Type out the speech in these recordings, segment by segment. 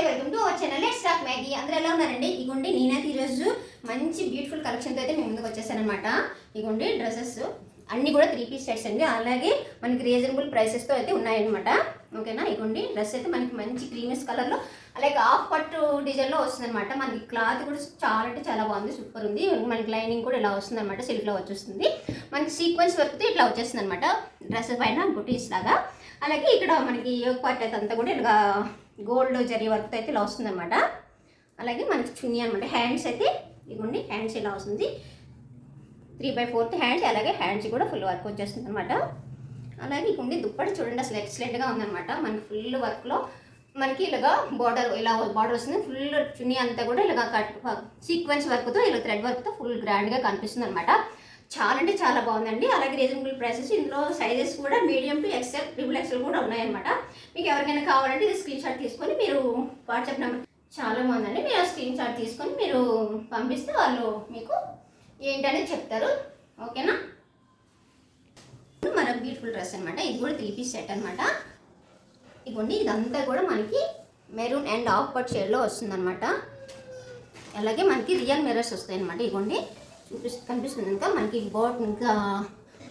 Welcome to our channel let's talk Maggi. అందరూ ఎలా ఉన్నారండి? ఇగోండి నేనైతే ఈరోజు మంచి బ్యూటిఫుల్ కలెక్షన్తో అయితే మీ ముందుకు వచ్చేసాను అనమాట. ఇగోండి డ్రెస్సెస్ అన్నీ కూడా 3 పీస్ సెట్స్ అండి. అలాగే మనకి రీజనబుల్ ప్రైసెస్తో అయితే ఉన్నాయన్నమాట. ఓకేనా? ఇగోండి డ్రెస్ అయితే మనకి మంచి క్రీమిష్ కలర్లో అలాగే హాఫ్ పట్టు డిజైన్లో వస్తుంది అనమాట. మనకి క్లాత్ కూడా చాలా అంటే చాలా బాగుంది, సూపర్ ఉంది. మనకి లైనింగ్ కూడా ఇలా వస్తుంది అనమాట, సిల్క్లో వచ్చేస్తుంది. మనకి సీక్వెన్స్ వర్క్తో ఇట్లా వచ్చేస్తుంది అనమాట డ్రెస్ పైన బుటీస్ లాగా. అలాగే ఇక్కడ మనకి యోగ పార్ట్ అయితే అంతా కూడా ఇలా గోల్డ్ జరీ వర్క్తో అయితే ఇలా వస్తుంది అనమాట. అలాగే మనకి చున్నీ అనమాట. హ్యాండ్స్ అయితే ఇదిగోండి, హ్యాండ్స్ ఇలా వస్తుంది 3/4 హ్యాండ్స్. అలాగే హ్యాండ్స్ కూడా ఫుల్ వర్క్ వచ్చేస్తుంది అనమాట. అలాగే ఇకుండి దుప్పటి చూడండి, అసలు ఎక్సలెంట్గా ఉందన్నమాట. మనకి ఫుల్ వర్క్లో మనకి ఇలాగా బార్డర్ ఇలా బార్డర్ వస్తుంది. ఫుల్ చున్నీ అంతా కూడా ఇలాగ కట్ సీక్వెన్స్ వర్క్తో ఇలా థ్రెడ్ వర్క్తో ఫుల్ గ్రాండ్గా కనిపిస్తుంది అనమాట. చాలా అంటే చాలా బాగుందండి. అలాగే రీజనబుల్ ప్రైసెస్. ఇందులో సైజెస్ కూడా మీడియం టు XL, XXL కూడా ఉన్నాయన్నమాట. మీకు ఎవరికైనా కావాలంటే ఇది స్క్రీన్ షాట్ తీసుకొని మీరు వాట్సాప్ నెంబర్ చాలా బాగుందండి. మీరు ఆ స్క్రీన్ షాట్ తీసుకొని మీరు పంపిస్తే వాళ్ళు మీకు ఏంటనేది చెప్తారు. ఓకేనా? మరొక బ్యూటిఫుల్ డ్రెస్ అనమాట. ఇది కూడా 3 పీస్ సెట్ అనమాట. ఇదిగోండి ఇదంతా కూడా మనకి మెరూన్ అండ్ హాఫ్ పట్ షేడ్లో వస్తుంది అనమాట. అలాగే మనకి రియల్ మిర్రర్స్ వస్తాయి అనమాట. ఇదిగోండి కనిపిస్తుంది ఇంకా మనకి ఇంకా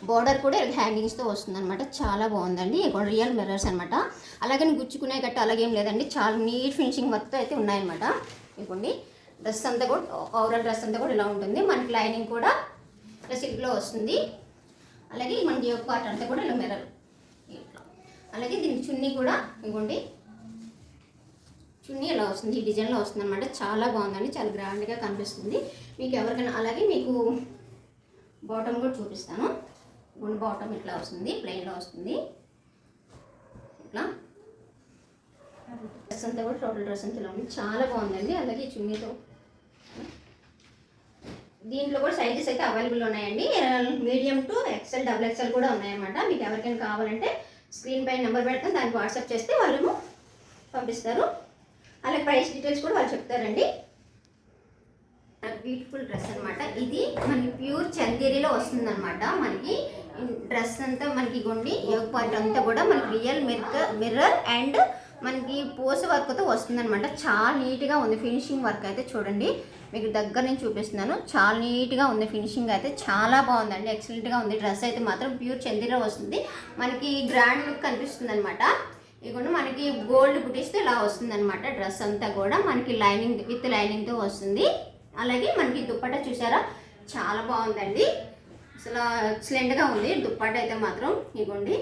బార్డర్ కూడా హ్యాంగింగ్స్తో వస్తుంది అనమాట. చాలా బాగుందండి. ఇక్కడ రియల్ మిర్రర్స్ అనమాట. అలాగే గుచ్చుకునే గట్ట అలాగేం లేదండి, చాలా నీట్ ఫినిషింగ్ వర్క్తో అయితే ఉన్నాయన్నమాట. ఇదిగోండి డ్రెస్ అంతా కూడా ఓవరాల్ డ్రెస్ అంతా కూడా ఇలా ఉంటుంది. మనకి లైనింగ్ కూడా సిల్క్లో వస్తుంది. అలాగే మనకి యోగ పార్ట్ అంతా కూడా ఇలా మిర్రర్ ఇట్లా. అలాగే దీనికి చున్నీ కూడా ఇదిగోండి చున్నీ ఇలా వస్తుంది, ఈ డిజైన్లో వస్తుంది అనమాట. చాలా బాగుందండి, చాలా గ్రాండ్గా కనిపిస్తుంది మీకు ఎవరికైనా. అలాగే మీకు బాటమ్ కూడా చూపిస్తాను. బాటమ్ ఇట్లా వస్తుంది, ప్లెయిన్లో వస్తుంది ఇట్లా. డ్రెస్ అంతా కూడా టోటల్ డ్రెస్ అంతా ఇలా ఉంది, చాలా బాగుందండి. అలాగే చున్నీతో దీంట్లో కూడా సైజెస్ అయితే అవైలబుల్ ఉన్నాయండి. మీడియం టు XL, XXL కూడా ఉన్నాయన్నమాట. మీకు ఎవరికైనా కావాలంటే స్క్రీన్ పైన నెంబర్ పెడతాను, దానికి వాట్సాప్ చేస్తే వాళ్ళు పంపిస్తారు. అలాగే ప్రైస్ డీటెయిల్స్ కూడా వాళ్ళు చెప్తారండి. బ్యూటిఫుల్ డ్రెస్ అనమాట. ఇది మనకి ప్యూర్ చందేరీలో వస్తుంది అనమాట. మనకి డ్రెస్ అంతా మనకి గొండి యోగ పార్ట్ అంతా కూడా మనకి రియల్ మిర్రర్ అండ్ మనకి పోస వర్క్తో వస్తుంది అనమాట. చాలా నీట్గా ఉంది ఫినిషింగ్ వర్క్ అయితే. చూడండి మీకు దగ్గర నుంచి చూపిస్తున్నాను. చాలా నీట్గా ఉంది ఫినిషింగ్ అయితే, చాలా బాగుందండి, ఎక్సలెంట్గా ఉంది. డ్రెస్ అయితే మాత్రం ప్యూర్ చందేరీలో వస్తుంది. మనకి గ్రాండ్ లుక్ కనిపిస్తుంది అనమాట. ఇదిగోండి మనకి గోల్డ్ బుటీస్తో ఇలా వస్తుంది అనమాట. డ్రెస్ అంతా కూడా మనకి లైనింగ్ విత్ లైనింగ్తో వస్తుంది. అలాగే మనకి దుప్పట్టా చూసారా, చాలా బాగుందండి, అసలు ఎక్సలెంట్గా ఉంది దుప్పట్టా అయితే మాత్రం. ఇదిగోండి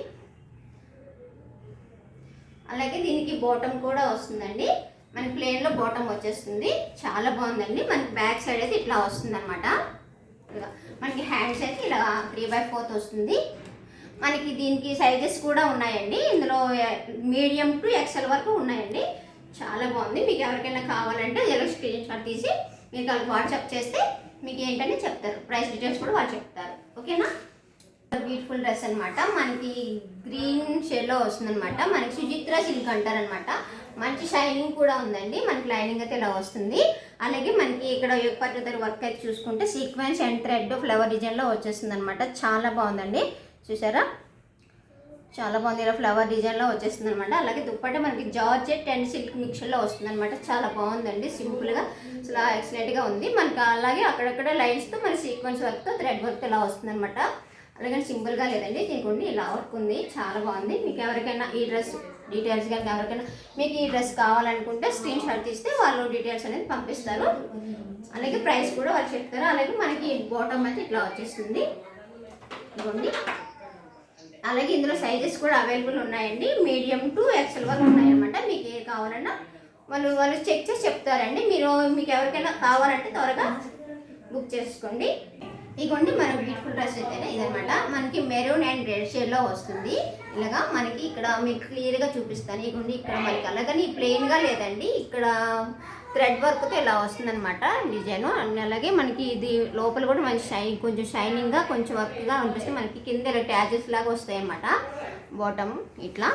అలాగే దీనికి బాటమ్ కూడా వస్తుందండి. మనకి ప్లెయిన్లో బాటమ్ వచ్చేస్తుంది, చాలా బాగుందండి. మనకి బ్యాక్ సైడ్ అయితే ఇట్లా వస్తుంది అనమాట. మనకి హ్యాండ్స్ అయితే ఇలా 3/4 వస్తుంది. మనకి దీనికి సైజెస్ కూడా ఉన్నాయండి. ఇందులో మీడియం టు XL వరకు ఉన్నాయండి. చాలా బాగుంది. మీకు ఎవరికైనా కావాలంటే ఇలా స్క్రీన్ షాట్ తీసి మీరు వాళ్ళకి వాట్సాప్ చేస్తే మీకు ఏంటని చెప్తారు. ప్రైస్ డీటెయిల్స్ కూడా వాళ్ళు చెప్తారు. ఓకేనా? బ్యూటిఫుల్ డ్రెస్ అనమాట. మనకి గ్రీన్ షేడ్లో వస్తుంది అనమాట. మనకి సుచిత్ర సిల్క్ అంటారనమాట. మంచి షైనింగ్ కూడా ఉందండి. మనకి లైనింగ్ అయితే ఇలా వస్తుంది. అలాగే మనకి ఇక్కడ యోగ పట్టు వర్క్ అయితే చూసుకుంటే సీక్వెన్స్ అండ్ థ్రెడ్ ఫ్లవర్ డిజైన్లో వచ్చేస్తుంది అనమాట. చాలా బాగుందండి, చూసారా, చాలా బాగుంది. ఇలా ఫ్లవర్ డిజైన్లో వచ్చేస్తుంది అనమాట. అలాగే దుప్పట్టా మనకి జార్జెట్ అండ్ సిల్క్ మిక్చర్లో వస్తుంది అనమాట. చాలా బాగుందండి, సింపుల్గా అసలు ఎక్సలెంట్గా ఉంది. మనకి అలాగే అక్కడక్కడ లైన్స్తో మన సీక్వెన్స్ వర్క్తో థ్రెడ్ వర్క్ ఇలా వస్తుంది అనమాట. అలాగే సింపుల్గా లేదండి, దీనికి ఇలా వర్క్ ఉంది, చాలా బాగుంది. మీకు ఎవరికైనా ఈ డ్రెస్ డీటెయిల్స్ కానీ ఎవరికైనా మీకు ఈ డ్రెస్ కావాలనుకుంటే స్క్రీన్ షాట్ తీస్తే వాళ్ళు డీటెయిల్స్ అనేది పంపిస్తారు. అలాగే ప్రైస్ కూడా వాళ్ళు చెప్తారు. అలాగే మనకి బాటమ్ అయితే ఇట్లా వచ్చేస్తుంది ఇదిగోండి. అలాగే ఇందులో సైజెస్ కూడా అవైలబుల్ ఉన్నాయండి. మీడియం టు XL వరకు ఉన్నాయన్నమాట. మీకు ఏ కావాలన్నా వాళ్ళు చెక్ చేసి చెప్తారండి. మీకు ఎవరికైనా కావాలంటే త్వరగా బుక్ చేసుకోండి. ఇదిగోండి మన బ్యూటిఫుల్ డ్రెస్ అయితే ఇదనమాట. మనకి మెరూన్ అండ్ రెడ్ షేడ్లో వస్తుంది. ఇలాగా మనకి ఇక్కడ మీకు క్లియర్గా చూపిస్తాను. ఇదిగోండి ఇక్కడ మనకి అలాగని ప్లెయిన్గా లేదండి, ఇక్కడ థ్రెడ్ వర్క్తో ఇలా వస్తుంది అనమాట డిజైన్. అలాగే మనకి ఇది లోపల కూడా మంచి కొంచెం షైనింగ్గా కొంచెం వర్క్గా అనిపిస్తుంది. మనకి కింద ఇలా ట్యాజెస్ లాగా వస్తాయి అన్నమాట బాటమ్ ఇట్లా.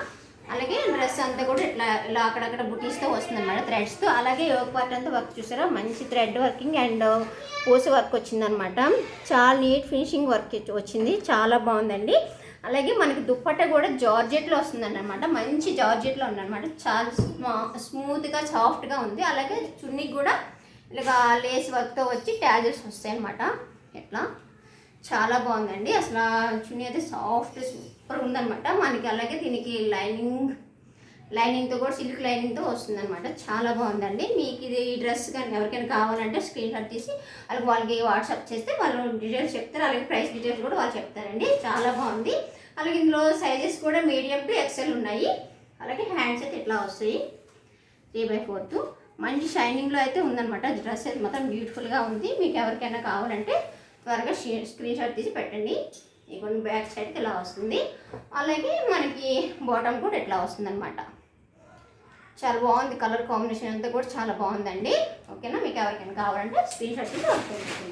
అలాగే డ్రెస్ అంతా కూడా ఇట్లా ఇలా అక్కడక్కడ బుటీస్తో వస్తుంది అనమాట, థ్రెడ్స్తో. అలాగే యోగ పార్ట్ అంతా వర్క్ చూసారా, మంచి థ్రెడ్ వర్కింగ్ అండ్ పోసి వర్క్ వచ్చిందనమాట. చాలా నీట్ ఫినిషింగ్ వర్క్ వచ్చింది, చాలా బాగుందండి. అలాగే మనకి దుప్పట్ట కూడా జార్జెట్లో వస్తుందన్నమాట, మంచి జార్జెట్లో ఉందన్నమాట, చాలా స్మూత్గా సాఫ్ట్గా ఉంది. అలాగే చున్నీకి కూడా ఇలాగా లేస్ వర్క్తో వచ్చి ట్యాజెస్ వస్తాయి అన్నమాట. ఎట్లా చాలా బాగుందండి, అసలు చున్నీ అయితే సాఫ్ట్ సూపర్ ఉందన్నమాట మనకి. అలాగే దీనికి లైనింగ్తో కూడా సిల్క్ లైనింగ్తో వస్తుందన్నమాట, చాలా బాగుందండి. మీకు ఇది ఈ డ్రెస్ కానీ ఎవరికైనా కావాలంటే స్క్రీన్ షాట్ తీసి అలాగే వాళ్ళకి వాట్సాప్ చేస్తే వాళ్ళు డీటెయిల్స్ చెప్తారు, అలాగే ప్రైస్ డీటెయిల్స్ కూడా వాళ్ళు చెప్తారండి. చాలా బాగుంది. అలాగే ఇందులో సైజెస్ కూడా మీడియం టు ఎక్సెల్ ఉన్నాయి. అలాగే హ్యాండ్స్ అయితే ఇట్లా వస్తాయి 3/4, మంచి షైనింగ్లో అయితే ఉందన్నమాట. డ్రెస్ అయితే మొత్తం బ్యూటిఫుల్గా ఉంది. మీకు ఎవరికైనా కావాలంటే త్వరగా స్క్రీన్ షాట్ తీసి పెట్టండి. ఇవన్నీ బ్యాక్ సైడ్కి ఇలా వస్తుంది. అలాగే మనకి బాటమ్ కూడా ఇట్లా వస్తుంది అనమాట. చాలా బాగుంది, కలర్ కాంబినేషన్ అంతా కూడా చాలా బాగుందండి. ఓకేనా, మీకు ఎవరికైనా కావాలంటే స్క్రీన్ షాట్ తీసి వస్తుంది.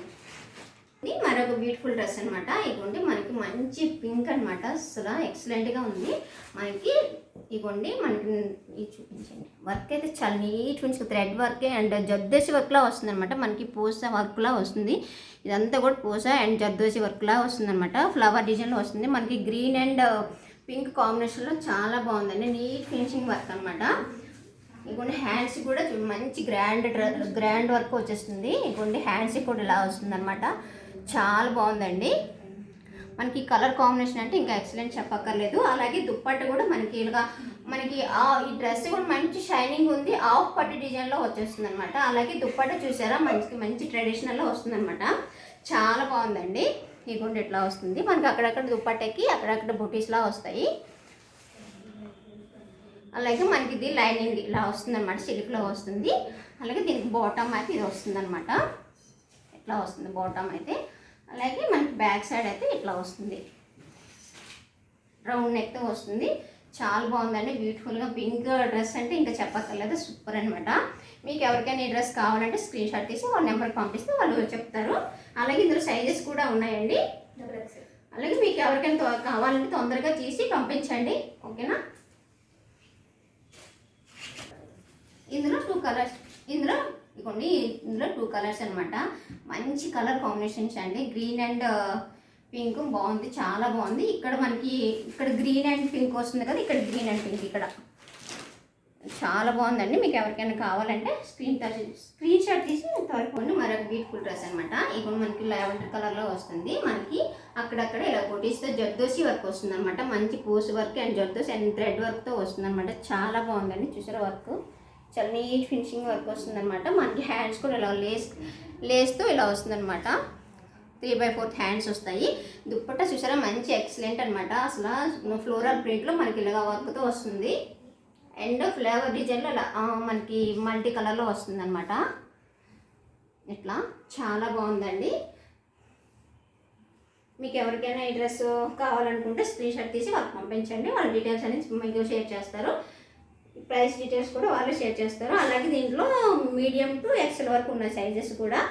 ఇది మరొక బ్యూటిఫుల్ డ్రెస్ అనమాట. ఇదిగోండి మనకి మంచి పింక్ అనమాట, అసలు ఎక్సలెంట్గా ఉంది. మనకి ఇదిగోండి మనకి ఇది చూపించండి, వర్క్ అయితే చాలా నీట్ మంచి థ్రెడ్ వర్క్ అండ్ జర్దోసి వర్క్లా వస్తుంది అనమాట. మనకి పూస వర్క్లా వస్తుంది, ఇదంతా కూడా పూస అండ్ జర్దోసి వర్క్లా వస్తుంది అనమాట. ఫ్లవర్ డిజైన్లో వస్తుంది. మనకి గ్రీన్ అండ్ పింక్ కాంబినేషన్లో చాలా బాగుందండి, నీట్ ఫినిషింగ్ వర్క్ అనమాట. ఇదిగోండి హ్యాండ్స్ కూడా మంచి గ్రాండ్ వర్క్ వచ్చేస్తుంది. ఇదిగోండి హ్యాండ్స్ కూడా ఇలా వస్తుంది అనమాట, చాలా బాగుందండి. మనకి కలర్ కాంబినేషన్ అంటే ఇంకా ఎక్సలెంట్ చెప్పక్కర్లేదు. అలాగే దుప్పట్ట కూడా మనకి ఇలాగా మనకి ఈ డ్రెస్ కూడా మంచి షైనింగ్ ఉంది, ఆఫ్ పట్టు డిజైన్లో వచ్చేస్తుంది అనమాట. అలాగే దుప్పట్ట చూసారా మంచి ట్రెడిషనల్లో వస్తుంది అనమాట, చాలా బాగుందండి. ఇదిగోండి ఇట్లా వస్తుంది మనకి, అక్కడక్కడ దుప్పట్టకి అక్కడక్కడ బుటీస్లా వస్తాయి. అలాగే మనకి ఇది లైనింగ్ ఇలా వస్తుంది అనమాట, సిల్క్లో వస్తుంది. అలాగే దీనికి బాటమ్ అయితే ఇది వస్తుంది అనమాట, ఇట్లా వస్తుంది బాటమ్ అయితే. అలాగే మనకి బ్యాక్ సైడ్ అయితే ఇట్లా వస్తుంది, రౌండ్ నెక్తో వస్తుంది, చాలా బాగుందండి. బ్యూటిఫుల్గా పింక్ డ్రెస్ అంటే ఇంకా చెప్పక్కర్లేదు, సూపర్ అనమాట. మీకు ఎవరికైనా ఈ డ్రెస్ కావాలంటే స్క్రీన్ షాట్ తీసి వాళ్ళ నెంబర్కి పంపిస్తే వాళ్ళు చెప్తారు. అలాగే ఇందులో సైజెస్ కూడా ఉన్నాయండి. అలాగే మీకు ఎవరికైనా కావాలంటే తొందరగా తీసి పంపించండి, ఓకేనా. ఇందులో 2 కలర్స్, ఇందులో 2 కలర్స్ అనమాట, మంచి కలర్ కాంబినేషన్స్ అండి. గ్రీన్ అండ్ పింక్ బాగుంది, చాలా బాగుంది. ఇక్కడ మనకి ఇక్కడ గ్రీన్ అండ్ పింక్ వస్తుంది కదా, ఇక్కడ గ్రీన్ అండ్ పింక్ ఇక్కడ చాలా బాగుందండి. మీకు ఎవరికైనా కావాలంటే స్క్రీన్ షాట్ తీసి త్వరగా మరొక బ్యూటిఫుల్ డ్రెస్ అనమాట. ఇప్పుడు మనకి లావెండర్ కలర్లో వస్తుంది. మనకి అక్కడక్కడ ఇలా కొట్టిస్తే జర్దోసి వర్క్ వస్తుంది అనమాట, మంచి పూస్ work and zardozi and thread వర్క్తో వస్తుంది అనమాట, చాలా బాగుందండి. చూసారా వర్క్ చాలా నీట్ ఫినిషింగ్ వర్క్ వస్తుంది అనమాట. మనకి హ్యాండ్స్ కూడా ఇలా లేస్తో ఇలా వస్తుంది అనమాట, 3/4 హ్యాండ్స్ వస్తాయి. దుప్పట్ట చూసారా మంచి ఎక్సలెంట్ అనమాట, అసలు ఫ్లోరల్ ప్రింట్లో మనకి ఇలాగా వర్క్తో వస్తుంది అండ్ ఫ్లేవర్ డిజైన్లో ఇలా మనకి మల్టీ కలర్లో వస్తుంది అనమాట. ఇట్లా చాలా బాగుందండి. మీకు ఎవరికైనా ఈ డ్రెస్ కావాలనుకుంటే స్క్రీన్ షాట్ తీసి వాళ్ళకి పంపించండి, వాళ్ళ డీటెయిల్స్ అనేది మీకు షేర్ చేస్తారు, ప్రైస్ డీటెయిల్స్ కూడా వాళ్ళు షేర్ చేస్తారు. అలాగే దీంట్లో మీడియం టు ఎక్సెల్ వరకు ఉన్న సైజెస్ కూడా.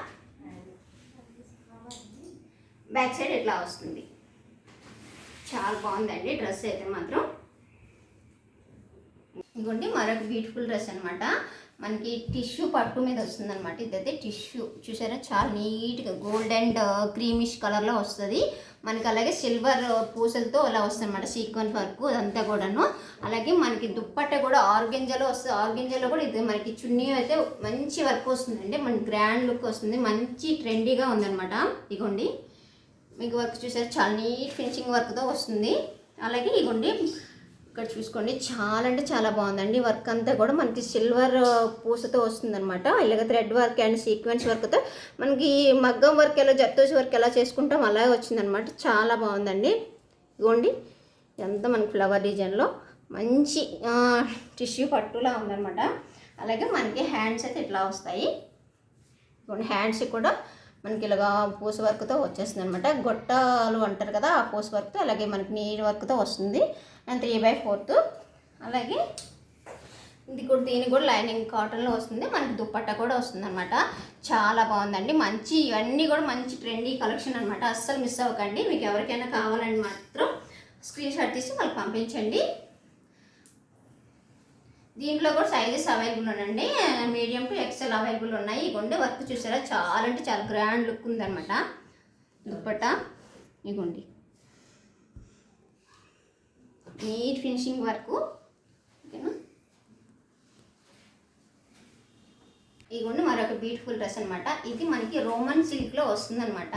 బ్యాక్ సైడ్ ఇట్లా వస్తుంది, చాలా బాగుందండి డ్రెస్ అయితే మాత్రం. ఇదిగోండి మరొక బ్యూటిఫుల్ డ్రెస్ అనమాట, మనకి టిష్యూ పట్టు మీద వస్తుంది అనమాట. ఇదైతే టిష్యూ చూసారా, చాలా నీట్గా గోల్డ్ అండ్ క్రీమిష్ కలర్లో వస్తుంది మనకి. అలాగే సిల్వర్ పూసలతో ఇలా వస్తుంది అనమాట, సీక్వెన్స్ వర్క్ అదంతా కూడాను. అలాగే మనకి దుప్పట్ట కూడా ఆర్గెంజాలో వస్తుంది, ఆర్గెంజాలో కూడా ఇది మనకి చున్నీ అయితే మంచి వర్క్ వస్తుందండి, మనకి గ్రాండ్ లుక్ వస్తుంది, మంచి ట్రెండీగా ఉందన్నమాట. ఇగోండి మీకు వర్క్ చూసారు, చాలా నీట్ ఫినిషింగ్ వర్క్తో వస్తుంది. అలాగే ఇగోండి ఇక్కడ చూసుకోండి, చాలా అంటే చాలా బాగుందండి. వర్క్ అంతా కూడా మనకి సిల్వర్ పూసతో వస్తుందన్నమాట, ఇలాగ థ్రెడ్ వర్క్ అండ్ సీక్వెన్స్ వర్క్తో మనకి మగ్గం వర్క్ ఎలా జర్దోసి వర్క్ ఎలా చేసుకుంటాం అలాగే వచ్చిందనమాట, చాలా బాగుందండి. ఇదిగోండి ఎంత మనకి ఫ్లవర్ డిజైన్లో మంచి టిష్యూ పట్టులా ఉందన్నమాట. అలాగే మనకి హ్యాండ్స్ అయితే ఇట్లా వస్తాయి. ఇదిగోండి హ్యాండ్స్ కూడా మనకి ఇలాగా పూస వర్క్తో వచ్చేస్తుంది అనమాట, గొట్టాలు అంటారు కదా ఆ పూస వర్క్తో. అలాగే మనకి నీట్ వర్క్తో వస్తుంది అండ్ 3/4. అలాగే దీనికి కూడా లైనింగ్ కాటన్లో వస్తుంది, మనకి దుప్పట్టా కూడా వస్తుంది అనమాట, చాలా బాగుందండి. మంచి ఇవన్నీ కూడా మంచి ట్రెండీ కలెక్షన్ అనమాట, అస్సలు మిస్ అవ్వకండి. మీకు ఎవరికైనా కావాలని మాత్రం స్క్రీన్ షాట్ తీసి వాళ్ళకి పంపించండి. దీంట్లో కూడా సైజెస్ అవైలబుల్ ఉన్నాయండి, మీడియం టు ఎక్సెల్ అవైలబుల్ ఉన్నాయి. ఇగోండి వర్క్ చూసారా, చాలా అంటే చాలా గ్రాండ్ లుక్ ఉందన్నమాట దుప్పట్టా. ఇగోండి నీట్ ఫినిషింగ్ వర్క్. ఓకేనా, ఇదిగోండి మరొక బ్యూటిఫుల్ డ్రెస్ అనమాట. ఇది మనకి రోమన్ సిల్క్లో వస్తుంది అనమాట.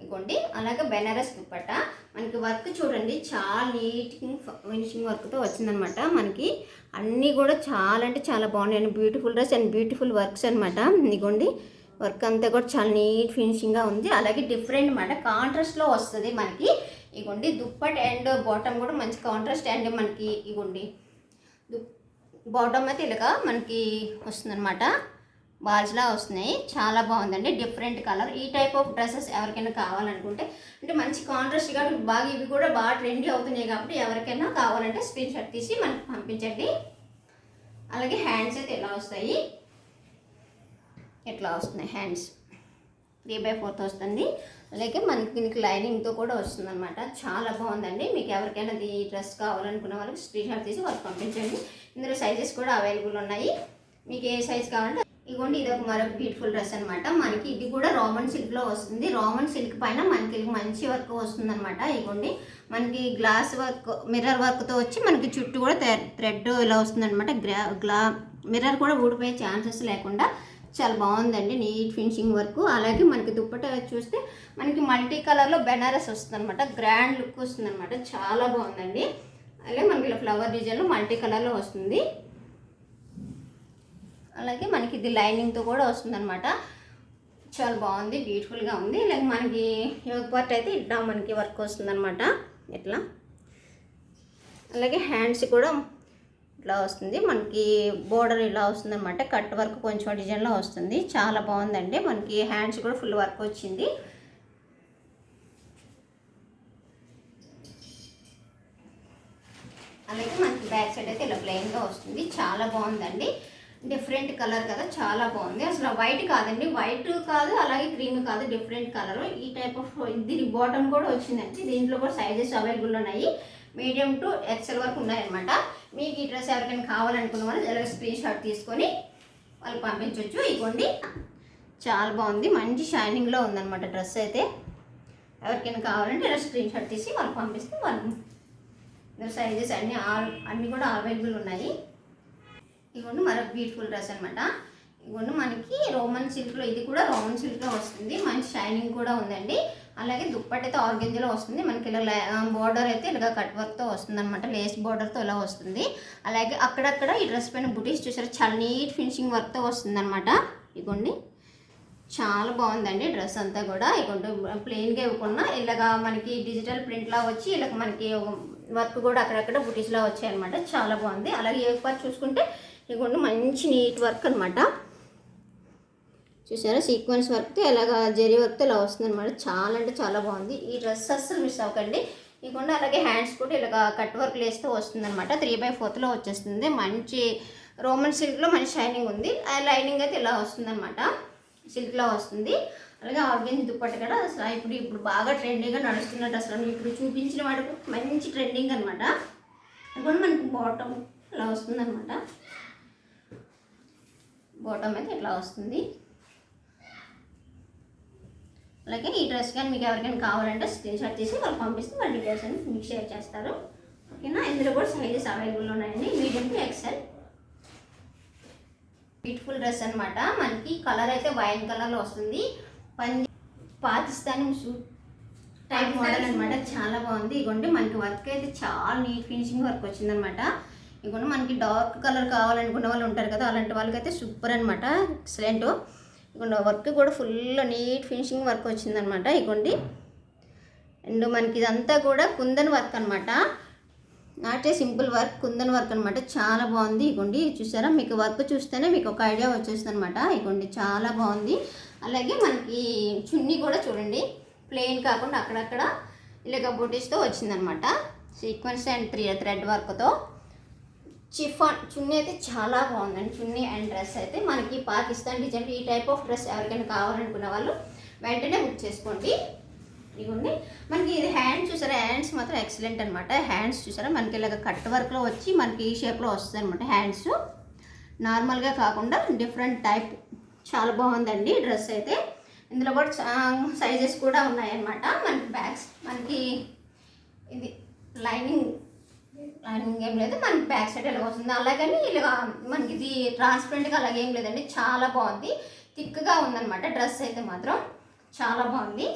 ఇదిగోండి అలాగే బెనారస్ దుప్పట్ట. మనకి వర్క్ చూడండి చాలా నీట్ ఫినిషింగ్ వర్క్తో వచ్చిందనమాట. మనకి అన్నీ కూడా చాలా అంటే చాలా బాగున్నాయి. Beautiful dress and beautiful works అనమాట. ఇదిగోండి వర్క్ అంతా కూడా చాలా నీట్ ఫినిషింగ్గా ఉంది. అలాగే డిఫరెంట్ అనమాట, కాంట్రాస్ట్లో వస్తుంది మనకి. ఇదిగోండి దుప్పట్ అండ్ బాటమ్ కూడా మంచి కాంట్రాస్ట్. అండ్ మనకి ఇదిగోండి బాటమ్ అయితే ఇలాగా మనకి వస్తుందన్నమాట, బాల్స్లా వస్తున్నాయి. చాలా బాగుందండి, డిఫరెంట్ కలర్. ఈ టైప్ ఆఫ్ డ్రెస్సెస్ ఎవరికైనా కావాలనుకుంటే, అంటే మంచి కాంట్రాస్ట్ కాబట్టి బాగా ఇవి కూడా బాగా ట్రెండీ అవుతున్నాయి కాబట్టి ఎవరికైనా కావాలంటే స్క్రీన్ షాట్ తీసి మనకు పంపించండి. అలాగే హ్యాండ్స్ అయితే ఎలా వస్తాయి, ఎట్లా వస్తున్నాయి హ్యాండ్స్ 3/4 వస్తుంది. అలాగే మనకి దీనికి లైనింగ్తో కూడా వస్తుంది అనమాట. చాలా బాగుందండి. మీకు ఎవరికైనా ఈ డ్రెస్ కావాలనుకున్న వాళ్ళకి స్క్రీన్ షాట్ తీసి వాళ్ళకి పంపించండి. ఇందులో సైజెస్ కూడా అవైలబుల్ ఉన్నాయి. మీకు ఏ సైజ్ కావాలంటే. ఇదిగోండి ఇది ఒక మరొక బ్యూటిఫుల్ డ్రెస్ అనమాట. మనకి ఇది కూడా రోమన్ సిల్క్లో వస్తుంది. రోమన్ సిల్క్ పైన మనకి మంచి వర్క్ వస్తుంది అనమాట. ఇదిగోండి మనకి గ్లాస్ వర్క్, మిర్రర్ వర్క్తో వచ్చి మనకి చుట్టూ కూడా థ్రెడ్ ఇలా వస్తుంది అనమాట. మిర్రర్ కూడా ఊడిపోయే ఛాన్సెస్ లేకుండా చాలా బాగుందండి, నీట్ ఫినిషింగ్ వర్క్. అలాగే మనకి దుప్పట్టా చూస్తే మనకి మల్టీ కలర్లో బెనారస్ వస్తుంది అనమాట. గ్రాండ్ లుక్ వస్తుంది అనమాట. చాలా బాగుందండి. అలాగే మనకి ఇలా ఫ్లవర్ డిజైన్లో మల్టీ కలర్లో వస్తుంది. అలాగే మనకి ఇది లైనింగ్తో కూడా వస్తుందన్నమాట. చాలా బాగుంది, బ్యూటిఫుల్గా ఉంది. అలాగే మనకి యోగ పార్ట్ అయితే ఇట్లా మనకి వర్క్ వస్తుందన్నమాట ఇట్లా. అలాగే హ్యాండ్స్ కూడా ఇట్లా వస్తుంది మనకి, బోర్డర్ ఇలా వస్తుందన్నమాట. కట్ వర్క్ కొంచెం డిజైన్లో వస్తుంది. చాలా బాగుందండి. మనకి హ్యాండ్స్ కూడా ఫుల్ వర్క్ వచ్చింది. అలాగే మనకి బ్యాక్ సైడ్ అయితే ఇలా ప్లెయిన్గా వస్తుంది. చాలా బాగుందండి, డిఫరెంట్ కలర్ కదా, చాలా బాగుంది. అసలు వైట్ కాదండి, వైట్ కాదు అలాగే క్రీమ్ కాదు, డిఫరెంట్ కలర్. ఈ టైప్ ఆఫ్ దీని బాటమ్ కూడా వచ్చిందండి. దీంట్లో కూడా సైజెస్ అవైలబుల్ ఉన్నాయి. మీడియం టు ఎక్సెల్ వరకు ఉన్నాయన్నమాట. మీకు ఈ డ్రెస్ ఎవరికైనా కావాలనుకున్న వాళ్ళు ఇలా స్క్రీన్ షాట్ తీసుకొని వాళ్ళకి పంపించవచ్చు. ఇదిగోండి చాలా బాగుంది, మంచి షైనింగ్లో ఉందన్నమాట డ్రెస్ అయితే. ఎవరికైనా కావాలంటే ఇలా స్క్రీన్ షాట్ తీసి వాళ్ళకి పంపిస్తే వాళ్ళు సైజెస్ అన్నీ కూడా అవైలబుల్ ఉన్నాయి. ఇదిగోండి మరొక బ్యూటిఫుల్ డ్రెస్ అనమాట. ఇదిగోండి మనకి రోమన్ సిల్క్లో, ఇది కూడా రోమన్ సిల్క్లో వస్తుంది. మంచి షైనింగ్ కూడా ఉందండి. అలాగే దుప్పట్ అయితే ఆర్గెంజాలో వస్తుంది. మనకి ఇలా బార్డర్ అయితే ఇలా కట్ వర్క్తో వస్తుంది అనమాట, లేస్ బార్డర్తో ఇలా వస్తుంది. అలాగే అక్కడక్కడ ఈ డ్రెస్ పైన బుటీస్ చూసారు, చాలా నీట్ ఫినిషింగ్ వర్క్తో వస్తుంది అనమాట. ఇదిగోండి చాలా బాగుందండి డ్రెస్ అంతా కూడా. ఇదిగోండి ప్లెయిన్గా ఇవ్వకుండా ఇలాగా మనకి డిజిటల్ ప్రింట్లా వచ్చి ఇలా మనకి వర్క్ కూడా అక్కడక్కడ బుటీస్లా వచ్చాయి అనమాట. చాలా బాగుంది. అలాగే ఏ పార్ట్ చూసుకుంటే ఇదిగోండి మంచి నీట్ వర్క్ అనమాట. చూసారా, సీక్వెన్స్ వర్క్తో ఇలాగా జెరీ వర్క్తో ఇలా వస్తుంది అనమాట. చాలా అంటే చాలా బాగుంది. ఈ డ్రెస్ అస్సలు మిస్ అవ్వకండి. ఇదిగోండి అలాగే హ్యాండ్స్ కూడా ఇలాగా కట్ వర్క్ లేస్తూ వస్తుంది అనమాట. 3/4 వచ్చేస్తుంది. మంచి రోమన్ సిల్క్లో మంచి షైనింగ్ ఉంది. ఆ లైనింగ్ అయితే ఇలా వస్తుంది అనమాట, సిల్క్లో వస్తుంది. అలాగే ఆర్గెంజ్ దుప్పట్ట కూడా అసలు ఇప్పుడు బాగా ట్రెండింగ్గా నడుస్తున్నట్టు. అసలు ఇప్పుడు చూపించిన వాడికి మంచి ట్రెండింగ్ అనమాట. ఇదిగోండి మనకి బాటమ్ ఇలా వస్తుంది అనమాట. బాటమ్ అయితే ఇట్లా వస్తుంది. అలాగే ఈ డ్రెస్ కానీ మీకు ఎవరికైనా కావాలంటే స్క్రీన్ షాట్ తీసి వాళ్ళు పంపిస్తే వాళ్ళ డీటెయిల్స్ అని మీకు షేర్ చేస్తారు. ఓకేనా, ఇందులో కూడా సైజెస్ అవైలబుల్ ఉన్నాయండి, medium to XL. Beautiful dress అనమాట. మనకి కలర్ అయితే వైన్ కలర్లో వస్తుంది. పాకిస్తానీ సూట్ టైప్ మోడల్ అనమాట. చాలా బాగుంది. ఇదిగోండి మనకి వర్క్ అయితే చాలా నీట్ ఫినిషింగ్ వర్క్ వచ్చిందనమాట. ఇదిగోండి మనకి డార్క్ కలర్ కావాలనుకున్న వాళ్ళు ఉంటారు కదా, అలాంటి వాళ్ళకైతే సూపర్ అనమాట, ఎక్సలెంట్. ఇదిగోండి వర్క్ కూడా ఫుల్ నీట్ ఫినిషింగ్ వర్క్ వచ్చిందనమాట. ఇదిగోండి అండ్ మనకి ఇదంతా కూడా కుందన్ వర్క్ అనమాట, not a simple work, kundan work అనమాట. చాలా బాగుంది. ఇదిగోండి చూసారా, మీకు వర్క్ చూస్తేనే మీకు ఒక ఐడియా వచ్చేస్తుంది అనమాట. ఇదిగోండి చాలా బాగుంది. అలాగే మనకి చున్నీ కూడా చూడండి, ప్లెయిన్ కాకుండా అక్కడక్కడ ఇలాగ బూటీస్తో వచ్చిందనమాట. సీక్వెన్స్ అండ్ థ్రెడ్ వర్క్తో చిఫాన్ చున్నీ అయితే చాలా బాగుందండి. చున్నీ అండ్ డ్రెస్ అయితే మనకి పాకిస్తాన్ డిజైన్. ఈ టైప్ ఆఫ్ డ్రెస్ ఎవరికైనా కావాలనుకున్న వాళ్ళు వెంటనే బుక్ చేసుకోండి. ఇదిగోండి మనకి ఇది హ్యాండ్స్ చూసారా, హ్యాండ్స్ మాత్రం ఎక్సలెంట్ అనమాట. హ్యాండ్స్ చూసారా మనకి ఇలాగ కట్ వర్క్లో వచ్చి మనకి ఈ షేప్లో వస్తుంది అనమాట. హ్యాండ్స్ నార్మల్గా కాకుండా డిఫరెంట్ టైప్. చాలా బాగుందండి డ్రెస్ అయితే. ఇందులో కూడా సైజెస్ కూడా ఉన్నాయన్నమాట. మనకి బ్యాగ్స్, మనకి ఇది లైనింగ్ లైనింగ్ ఏం లేదు, మనకి బ్యాక్ సైడ్ ఇలా వస్తుంది. అలాగని ఇలా మనకి ఇది ట్రాన్స్పరెంట్గా అలాగే ఏం లేదండి, చాలా బాగుంది, థిక్గా ఉందన్నమాట. డ్రెస్ అయితే మాత్రం చాలా బాగుంది.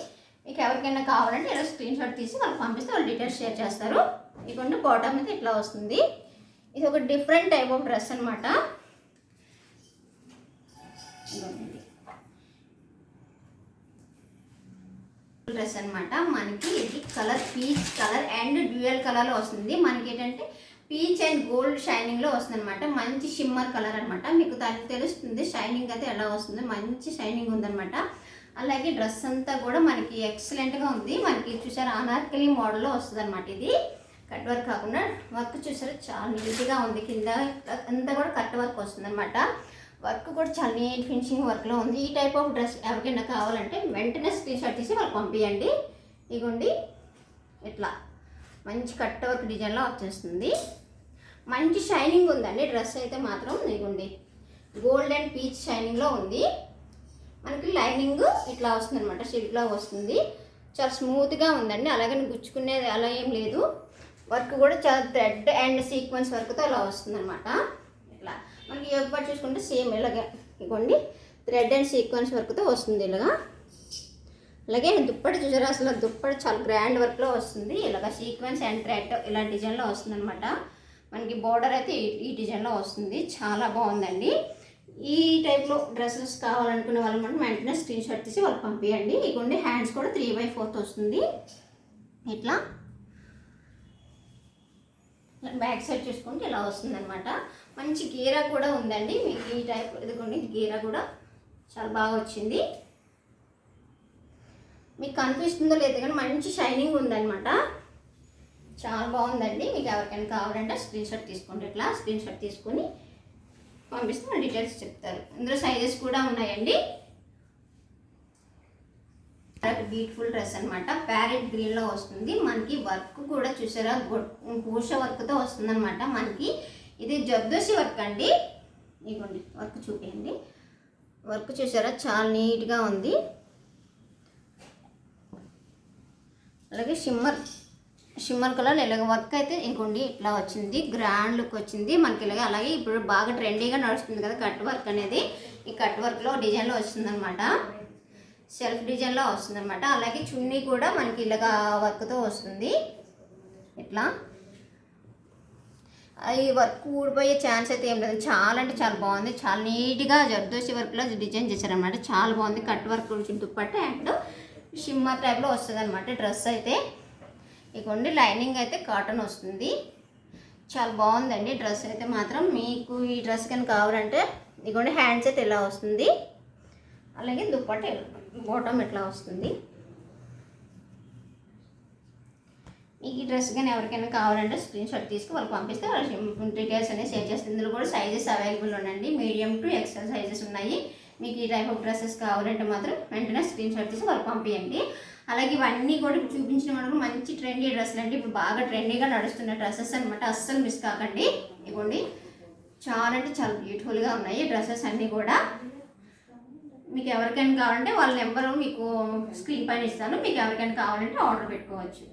మీకు ఎవరికైనా కావాలంటే ఇలా స్క్రీన్ షాట్ తీసి వాళ్ళకి పంపిస్తే వాళ్ళు డీటెయిల్స్ షేర్ చేస్తారు. ఇదిగోండి బాటమ్ అయితే ఇట్లా వస్తుంది. ఇది ఒక డిఫరెంట్ టైప్ ఆఫ్ డ్రెస్ అనమాట. డ్రెస్ అనమాట. మనకి ఇది colour peach colour and dual కలర్లో వస్తుంది. మనకి ఏంటంటే పీచ్ అండ్ గోల్డ్ షైనింగ్లో వస్తుంది అనమాట. మంచి షిమ్మర్ కలర్ అనమాట. మీకు దానికి తెలుస్తుంది షైనింగ్ అయితే ఎలా వస్తుంది, మంచి షైనింగ్ ఉందనమాట. అలాగే డ్రెస్ అంతా కూడా మనకి ఎక్సలెంట్గా ఉంది. మనకి చూసారా అనార్కలి మోడల్లో వస్తుంది అనమాట. ఇది కట్ వర్క్ కాకుండా వర్క్ చూసారా చాలా నీట్గా ఉంది. కింద అంతా కూడా కట్ వర్క్ వస్తుంది అనమాట. వర్క్ కూడా చాలా నీట్ ఫినిషింగ్ వర్క్లో ఉంది. ఈ టైప్ ఆఫ్ డ్రెస్ ఎవరికైనా కావాలంటే వెంటనే స్క్రీన్ షాట్ తీసి వాళ్ళు పంపించండి. ఇగోండి ఇట్లా మంచి కట్ వర్క్ డిజైన్లో వచ్చేస్తుంది. మంచి షైనింగ్ ఉందండి డ్రెస్ అయితే మాత్రం. ఇగోండి గోల్డ్ అండ్ పీచ్ షైనింగ్లో ఉంది. మనకి లైనింగ్ ఇట్లా వస్తుంది అనమాట, సిల్క్లా వస్తుంది. చాలా స్మూత్గా ఉందండి. అలాగని గుచ్చుకునేది అలా ఏం లేదు. వర్క్ కూడా చాలా థ్రెడ్ అండ్ సీక్వెన్స్ వర్క్తో అలా వస్తుంది అనమాట. ఇట్లా మనకి ఎప్పుడు చూసుకుంటే సేమ్ ఇలాగే ఇవ్వండి థ్రెడ్ అండ్ సీక్వెన్స్ వర్క్తో వస్తుంది ఇలాగా. అలాగే దుప్పటి చూసారా, అసలు దుప్పటి చాలా గ్రాండ్ వర్క్లో వస్తుంది. ఇలాగ సీక్వెన్స్ అండ్ థ్రెడ్ ఇలా డిజైన్లో వస్తుంది అనమాట. మనకి బోర్డర్ అయితే ఈ డిజైన్లో వస్తుంది. చాలా బాగుందండి. ఈ టైప్లో డ్రెస్సెస్ కావాలనుకునే వాళ్ళు మనం వెంటనే స్క్రీన్ షాట్ తీసి వాళ్ళకి పంపించండి. ఇగోండి హ్యాండ్స్ కూడా 3/4 వస్తుంది. ఇట్లా బ్యాక్ సైడ్ చూసుకుంటే ఇలా వస్తుంది అనమాట. మంచి గీరా కూడా ఉందండి మీకు ఈ టైప్. ఇదిగోండి గీరా కూడా చాలా బాగా వచ్చింది. మీకు కనిపిస్తుందో లేదో కానీ మంచి షైనింగ్ ఉందన్నమాట. చాలా బాగుందండి. మీకు ఎవరికైనా కావాలంటే స్క్రీన్ షాట్ తీసుకోండి. ఇట్లా స్క్రీన్ షాట్ తీసుకొని పంపిస్తే మన డీటెయిల్స్ చెప్తారు. ఇందులో సైజెస్ కూడా ఉన్నాయండి. బ్యూటిఫుల్ డ్రెస్ అనమాట. ప్యారెట్ గ్రీన్లో వస్తుంది. మనకి వర్క్ కూడా చూసారా పూష వర్క్తో వస్తుంది అనమాట. మనకి ఇది జర్దోసి వర్క్ అండి. ఇదిగోండి వర్క్ చూపించండి. వర్క్ చూసారా చాలా నీట్గా ఉంది. అలాగే షిమ్మర్ కలర్ ఇలాగ వర్క్ అయితే ఇంకోండి ఇట్లా వచ్చింది. గ్రాండ్ లుక్ వచ్చింది మనకి ఇలాగ. అలాగే ఇప్పుడు బాగా ట్రెండీగా నడుస్తుంది కదా కట్ వర్క్ అనేది. ఈ కట్ వర్క్లో డిజైన్లో వస్తుంది అనమాట. సెల్ఫ్ డిజైన్లో వస్తుంది అనమాట. అలాగే చున్నీ కూడా మనకి ఇలాగ వర్క్తో వస్తుంది. ఇట్లా ఈ వర్క్ ఊడిపోయే ఛాన్స్ అయితే ఏం లేదు. చాలా అంటే చాలా బాగుంది. చాలా నీట్గా జర్దోసి వర్క్లో డిజైన్ చేశారనమాట. చాలా బాగుంది. Cut work dupatta and shimmer టైప్లో వస్తుంది అనమాట డ్రెస్ అయితే. ఇదిగోండి లైనింగ్ అయితే కాటన్ వస్తుంది. చాలా బాగుందండి డ్రెస్ అయితే మాత్రం. మీకు ఈ డ్రెస్ కనుక కావాలంటే ఇదిగోండి హ్యాండ్స్ అయితే ఇలా వస్తుంది. అలాగే దుప్పట్ట బాటమ్ ఇట్లా వస్తుంది. మీకు ఈ డ్రెస్ కానీ ఎవరికైనా కావాలంటే స్క్రీన్ షాట్ తీసుకుని వాళ్ళు పంపిస్తే వాళ్ళు డీటెయిల్స్ అనేది షేర్ చేస్తుంది. ఇందులో కూడా సైజెస్ అవైలబుల్ ఉండండి. మీడియం టు ఎక్సెల్ సైజెస్ ఉన్నాయి. మీకు ఈ టైప్ ఆఫ్ డ్రెస్సెస్ కావాలంటే మాత్రం వెంటనే స్క్రీన్ షాట్ తీసి వాళ్ళు పంపించండి. అలాగే ఇవన్నీ కూడా చూపించిన మనకు మంచి ట్రెండీ డ్రెస్సులు అండి. ఇప్పుడు బాగా ట్రెండీగా నడుస్తున్న డ్రెస్సెస్ అనమాట. అస్సలు మిస్ కాకండి. ఇవ్వండి చాలా అంటే చాలా బ్యూటిఫుల్గా ఉన్నాయి డ్రెస్సెస్ అన్నీ కూడా. మీకు ఎవరికైనా కావాలంటే వాళ్ళ నెంబరు మీకు స్క్రీన్ పైన ఇస్తాను. మీకు ఎవరికైనా కావాలంటే ఆర్డర్ పెట్టుకోవచ్చు.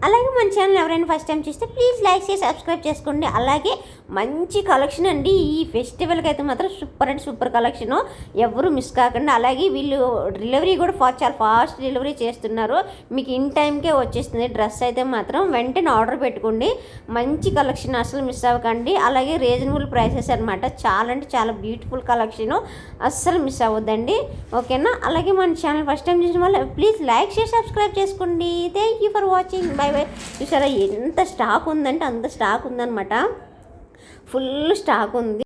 అలాగే మన ఛానల్ ఎవరైనా ఫస్ట్ టైం చూస్తే ప్లీజ్ లైక్ చేసి సబ్స్క్రైబ్ చేసుకోండి. అలాగే మంచి కలెక్షన్ అండి. ఈ ఫెస్టివల్కి అయితే మాత్రం సూపర్ అండ్ సూపర్ కలెక్షను, ఎవరు మిస్ కాకండి. అలాగే వీళ్ళు డెలివరీ కూడా చాలా ఫాస్ట్ డెలివరీ చేస్తున్నారు. మీకు ఇన్ టైంకే వచ్చేస్తుంది డ్రెస్ అయితే మాత్రం. వెంటనే ఆర్డర్ పెట్టుకోండి. మంచి కలెక్షన్, అసలు మిస్ అవ్వకండి. అలాగే రీజనబుల్ ప్రైసెస్ అనమాట. చాలా అంటే చాలా బ్యూటిఫుల్ కలెక్షను, అస్సలు మిస్ అవ్వద్దండి. ఓకేనా? అలాగే మన ఛానల్ ఫస్ట్ టైం చూసిన వాళ్ళు ప్లీజ్ లైక్ చేసి సబ్స్క్రైబ్ చేసుకోండి. Thank you for watching. By by. చూసారా ఎంత స్టాక్ ఉందంటే అంత స్టాక్ ఉందన్నమాట. ఫుల్ స్టాక్ ఉంది.